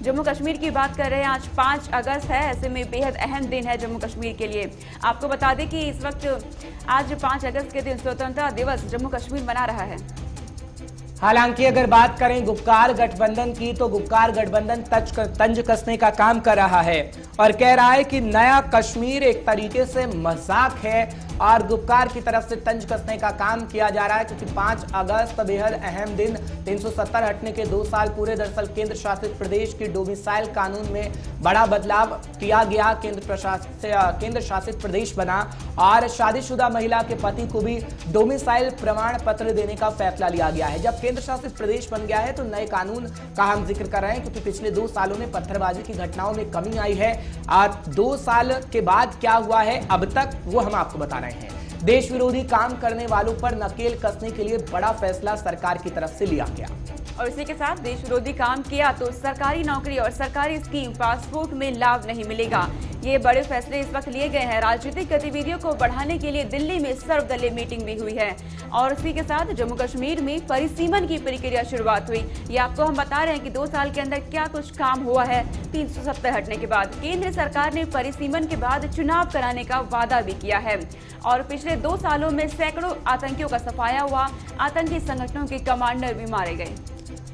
जम्मू कश्मीर की बात कर रहे हैं। आज 5 अगस्त है, ऐसे में बेहद अहम दिन है जम्मू कश्मीर के लिए। आपको बता दें कि इस वक्त आज 5 अगस्त के दिन स्वतंत्रता दिवस जम्मू कश्मीर मना रहा है। हालांकि अगर बात करें गुपकार गठबंधन की, तो गुपकार गठबंधन तंज कसने का काम कर रहा है और कह रहा है कि नया कश्मीर एक तरीके से मजाक है और गुपकार की तरफ से तंज कसने का काम किया जा रहा है, क्योंकि 5 अगस्त बेहद अहम दिन, 370 हटने के 2 साल पूरे। दरअसल केंद्र शासित प्रदेश की डोमिसाइल कानून में बड़ा बदलाव किया गया, केंद्र शासित प्रदेश बना और शादीशुदा महिला के पति को भी डोमिसाइल प्रमाण पत्र देने का फैसला लिया गया है। जब केंद्र शासित प्रदेश बन गया है तो नए कानून का हम जिक्र कर रहे हैं, क्योंकि पिछले 2 सालों में पत्थरबाजी की घटनाओं में कमी आई है और 2 साल के बाद क्या हुआ है अब तक वो हम आपको बता रहे हैं। देश विरोधी काम करने वालों पर नकेल कसने के लिए बड़ा फैसला सरकार की तरफ से लिया गया और इसी के साथ देश विरोधी काम किया तो सरकारी नौकरी और सरकारी स्कीम पासपोर्ट में लाभ नहीं मिलेगा। ये बड़े फैसले इस वक्त लिए गए हैं। राजनीतिक गतिविधियों को बढ़ाने के लिए दिल्ली में सर्वदलीय मीटिंग भी हुई है और इसी के साथ जम्मू कश्मीर में परिसीमन की प्रक्रिया शुरुआत हुई। ये आपको हम बता रहे हैं कि 2 साल के अंदर क्या कुछ काम हुआ है। 370 हटने के बाद केंद्र सरकार ने परिसीमन के बाद चुनाव कराने का वादा भी किया है और पिछले 2 सालों में सैकड़ों आतंकियों का सफाया हुआ, आतंकी संगठनों के कमांडर भी मारे गए।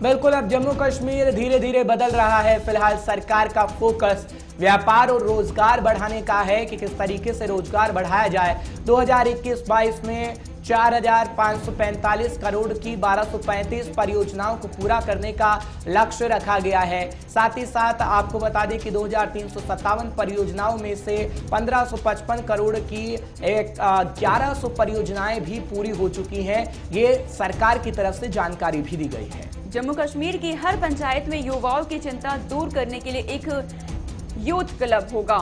बिल्कुल, अब जम्मू कश्मीर धीरे धीरे बदल रहा है। फिलहाल सरकार का फोकस व्यापार और रोजगार बढ़ाने का है कि किस तरीके से रोजगार बढ़ाया जाए। 2021-22 में 4,545 करोड़ की 1235 परियोजनाओं को पूरा करने का लक्ष्य रखा गया है। साथ ही साथ आपको बता दें कि 2,357 परियोजनाओं में से 1,555 करोड़ की 1,100 परियोजनाएं भी पूरी हो चुकी हैं। ये सरकार की तरफ से जानकारी भी दी गई है। जम्मू कश्मीर की हर पंचायत में युवाओं की चिंता दूर करने के लिए एक यूथ क्लब होगा।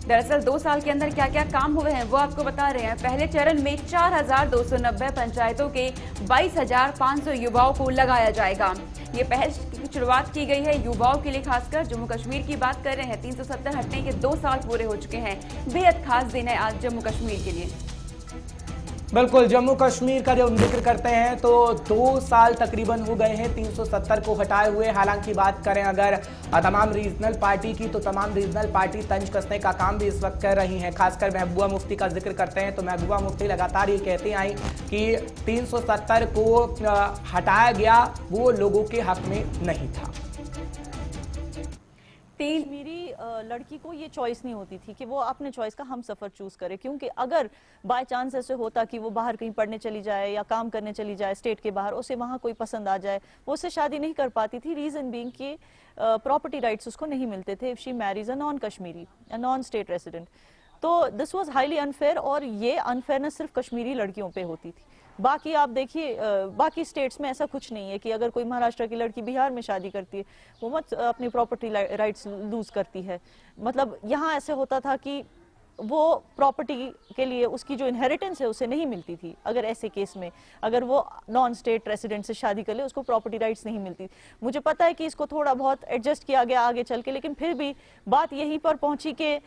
दरअसल 2 साल के अंदर क्या क्या काम हुए हैं वो आपको बता रहे हैं। पहले चरण में 4,290 पंचायतों के 22,500 युवाओं को लगाया जाएगा। ये पहल की शुरुआत की गई है युवाओं के लिए, खासकर जम्मू कश्मीर की बात कर रहे हैं। 370 हटने के 2 साल पूरे हो चुके हैं। बेहद खास दिन है आज जम्मू कश्मीर के लिए। बिल्कुल, जम्मू कश्मीर का जब जिक्र करते हैं तो 2 साल तकरीबन हो गए हैं 370 को हटाए हुए। हालांकि बात करें अगर तमाम रीजनल पार्टी की, तो तमाम रीजनल पार्टी तंज कसने का काम भी इस वक्त कर रही हैं। खासकर महबूबा मुफ्ती का जिक्र करते हैं तो महबूबा मुफ्ती लगातार ये कहती आई कि 370 को हटाया गया, वो लोगों के हक में नहीं था। मेरी लड़की को ये चॉइस नहीं होती थी कि वो अपने चॉइस का हम सफर चूज करे, क्योंकि अगर बाय चांस ऐसे होता कि वो बाहर कहीं पढ़ने चली जाए या काम करने चली जाए स्टेट के बाहर, उसे वहां कोई पसंद आ जाए, वो उससे शादी नहीं कर पाती थी। रीजन बीइंग कि प्रॉपर्टी राइट्स उसको नहीं मिलते थे if she Mary's a non Kashmiri, a non state resident. तो दिस वाज हाईली अनफेयर और ये अनफेयरनेस सिर्फ कश्मीरी लड़कियों पे होती थी। बाकी आप देखिए बाकी स्टेट्स में ऐसा कुछ नहीं है कि अगर कोई महाराष्ट्र की लड़की बिहार में शादी करती है वो मत अपनी प्रॉपर्टी राइट्स लूज करती है। मतलब यहाँ ऐसे होता था कि वो प्रॉपर्टी के लिए उसकी जो इनहेरिटेंस है उसे नहीं मिलती थी। अगर ऐसे केस में अगर वो नॉन स्टेट रेसिडेंट से शादी कर ले उसको प्रॉपर्टी राइट्स नहीं मिलती। मुझे पता है कि इसको थोड़ा बहुत एडजस्ट किया गया आगे चल के, लेकिन फिर भी बात यहीं पर पहुंची कि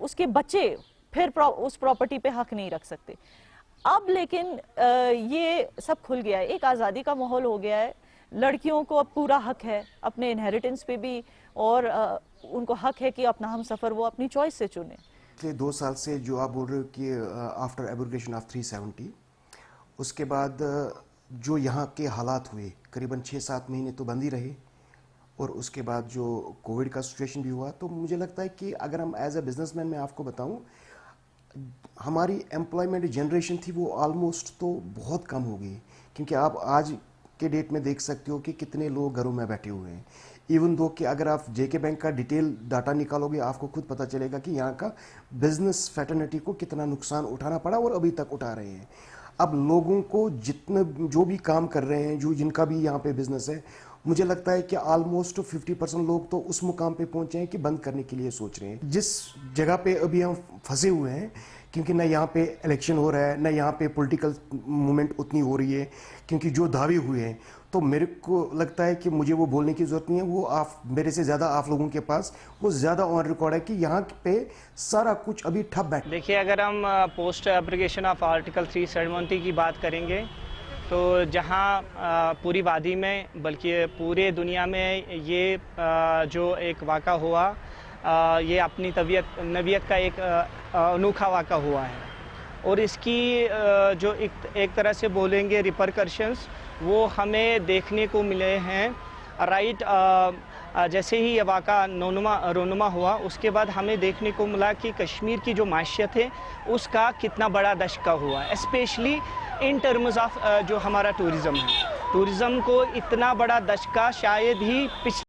उसके बच्चे फिर उस प्रॉपर्टी पे हक नहीं रख सकते। अब लेकिन ये सब खुल गया है, एक आज़ादी का माहौल हो गया है। लड़कियों को अब पूरा हक है अपने इनहेरिटेंस पे भी और उनको हक है कि अपना हम सफ़र वो अपनी चॉइस से चुने। पिछले 2 साल से जो आप बोल रहे हो कि आफ्टर एब्रोगेशन ऑफ 370 उसके बाद जो यहाँ के हालात हुए, करीबन 6-7 महीने तो बंद ही रहे और उसके बाद जो कोविड का सिचुएशन भी हुआ, तो मुझे लगता है कि अगर हम एज अ बिजनेसमैन मैं आपको बताऊं, हमारी एम्प्लॉयमेंट जनरेशन थी वो ऑलमोस्ट तो बहुत कम हो गई, क्योंकि आप आज के डेट में देख सकते हो कि कितने लोग घरों में बैठे हुए हैं। इवन दो कि अगर आप जेके बैंक का डिटेल डाटा निकालोगे आपको खुद पता चलेगा कि यहाँ का बिजनेस फैटर्निटी को कितना नुकसान उठाना पड़ा और अभी तक उठा रहे हैं। अब लोगों को जितने जो भी काम कर रहे हैं, जो जिनका भी यहाँ पे बिजनेस है, मुझे लगता है कि ऑलमोस्ट 50% लोग तो उस मुकाम पे पहुंचे हैं कि बंद करने के लिए सोच रहे हैं। जिस जगह पे अभी हम फंसे हुए हैं, क्योंकि न यहाँ पे इलेक्शन हो रहा है, न यहाँ पे पॉलिटिकल मूवमेंट उतनी हो रही है, क्योंकि जो दावे हुए हैं, तो मेरे को लगता है कि मुझे वो बोलने की जरूरत नहीं है। वो आप मेरे से ज़्यादा आप लोगों के पास वो ज़्यादा ऑन रिकॉर्ड है कि यहाँ पे सारा कुछ अभी ठप बैठ। देखिए, अगर हम पोस्ट एप्लीकेशन ऑफ आर्टिकल 370 की बात करेंगे तो जहां पूरी वादी में बल्कि पूरे दुनिया में ये जो एक वाक़ा हुआ, ये अपनी नवियत का एक अनोखा वाक़ा हुआ है और इसकी जो एक तरह से बोलेंगे रिपरकशंस वो हमें देखने को मिले हैं। राइट, जैसे ही ये वाक़ा रोनुमा हुआ उसके बाद हमें देखने को मिला कि कश्मीर की जो माशियत है उसका कितना बड़ा दशका हुआ, स्पेशली इन टर्म्स ऑफ जो हमारा टूरिज़्म है। टूरिज़्म को इतना बड़ा दशका शायद ही